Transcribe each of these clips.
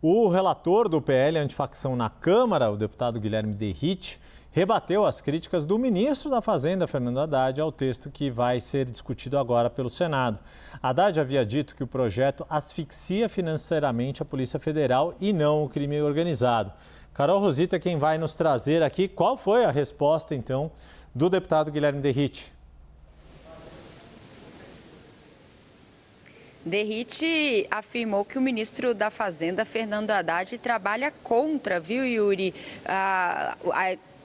O relator do PL Antifacção na Câmara, o deputado Guilherme Derrite, rebateu as críticas do ministro da Fazenda, Fernando Haddad, ao texto que vai ser discutido agora pelo Senado. Haddad havia dito que o projeto asfixia financeiramente a Polícia Federal e não o crime organizado. Carol Rosito é quem vai nos trazer aqui qual foi a resposta, então, do deputado Guilherme Derrite. Derrite afirmou que o ministro da Fazenda, Fernando Haddad, trabalha contra, viu, Yuri,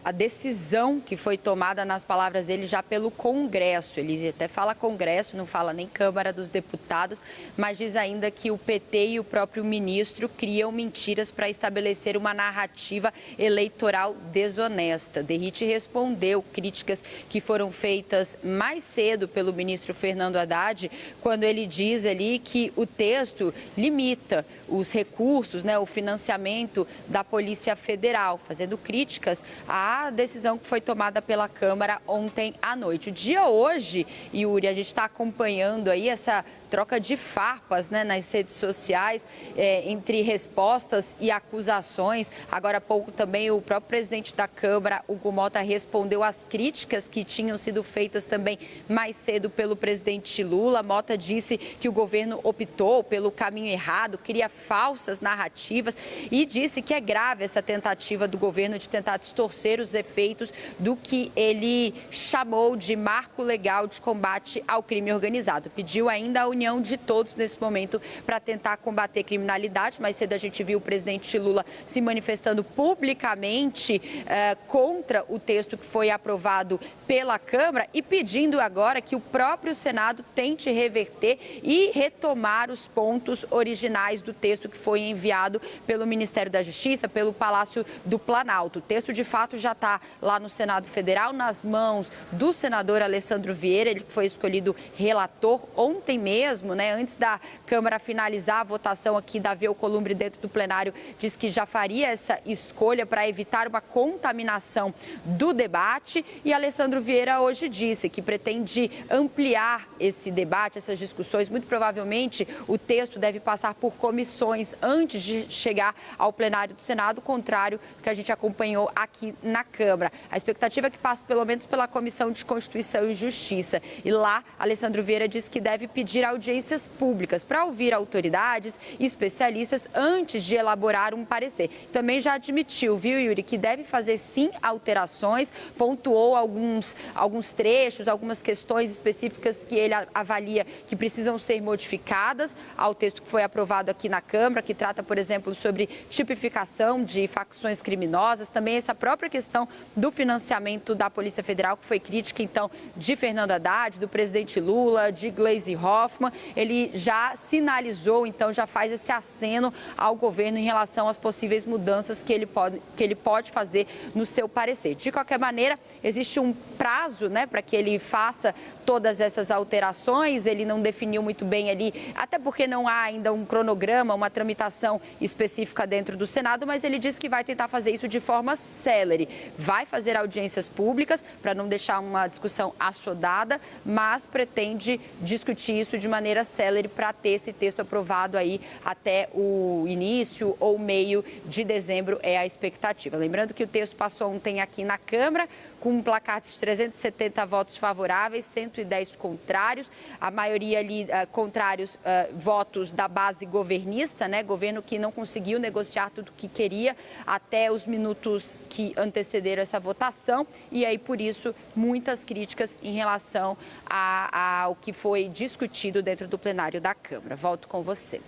a decisão que foi tomada, nas palavras dele, já pelo Congresso. Ele até fala Congresso, não fala nem Câmara dos Deputados, mas diz ainda que o PT e o próprio ministro criam mentiras para estabelecer uma narrativa eleitoral desonesta. Derrite respondeu críticas que foram feitas mais cedo pelo ministro Fernando Haddad, quando ele diz ali que o texto limita os recursos, o financiamento da Polícia Federal, fazendo críticas à decisão que foi tomada pela Câmara ontem à noite. O dia hoje, Yuri, a gente está acompanhando aí essa troca de farpas nas redes sociais, entre respostas e acusações. Agora há pouco também o próprio presidente da Câmara, Hugo Mota, respondeu às críticas que tinham sido feitas também mais cedo pelo presidente Lula. Mota disse que o governo optou pelo caminho errado, cria falsas narrativas e disse que é grave essa tentativa do governo de tentar distorcer os efeitos do que ele chamou de marco legal de combate ao crime organizado. Pediu ainda a união de todos nesse momento para tentar combater criminalidade. Mais cedo a gente viu o presidente Lula se manifestando publicamente contra o texto que foi aprovado pela Câmara e pedindo agora que o próprio Senado tente reverter e retomar os pontos originais do texto que foi enviado pelo Ministério da Justiça, pelo Palácio do Planalto. O texto, de fato, já está lá no Senado Federal, nas mãos do senador Alessandro Vieira, ele que foi escolhido relator ontem mesmo, antes da Câmara finalizar a votação aqui. Davi Alcolumbre, dentro do plenário, diz que já faria essa escolha para evitar uma contaminação do debate. E Alessandro Vieira hoje disse que pretende ampliar esse debate, essas discussões. Muito provavelmente o texto deve passar por comissões antes de chegar ao plenário do Senado, contrário do que a gente acompanhou aqui na Câmara. A expectativa é que passe pelo menos pela Comissão de Constituição e Justiça. E lá, Alessandro Vieira diz que deve pedir audiências públicas para ouvir autoridades e especialistas antes de elaborar um parecer. Também já admitiu, viu, Yuri, que deve fazer sim alterações, pontuou alguns trechos, algumas questões específicas que ele avalia que precisam ser modificadas ao texto que foi aprovado aqui na Câmara, que trata, por exemplo, sobre tipificação de facções criminosas, também essa própria questão do financiamento da Polícia Federal, que foi crítica, então, de Fernando Haddad, do presidente Lula, de Gleisi Hoffmann. Ele já sinalizou, então, já faz esse aceno ao governo em relação às possíveis mudanças que ele pode fazer no seu parecer. De qualquer maneira, existe um prazo, para que ele faça todas essas alterações. Ele não definiu muito bem ali, até porque não há ainda um cronograma, uma tramitação específica dentro do Senado, mas ele disse que vai tentar fazer isso de forma célere. Vai fazer audiências públicas para não deixar uma discussão assodada, mas pretende discutir isso de maneira célere para ter esse texto aprovado aí até o início ou meio de dezembro, é a expectativa. Lembrando que o texto passou ontem aqui na Câmara com um placar de 370 votos favoráveis, 110 contrários, a maioria ali contrários, votos da base governista, governo que não conseguiu negociar tudo o que queria até os minutos que antecederam essa votação, e aí por isso muitas críticas em relação ao que foi discutido dentro do plenário da Câmara. Volto com você.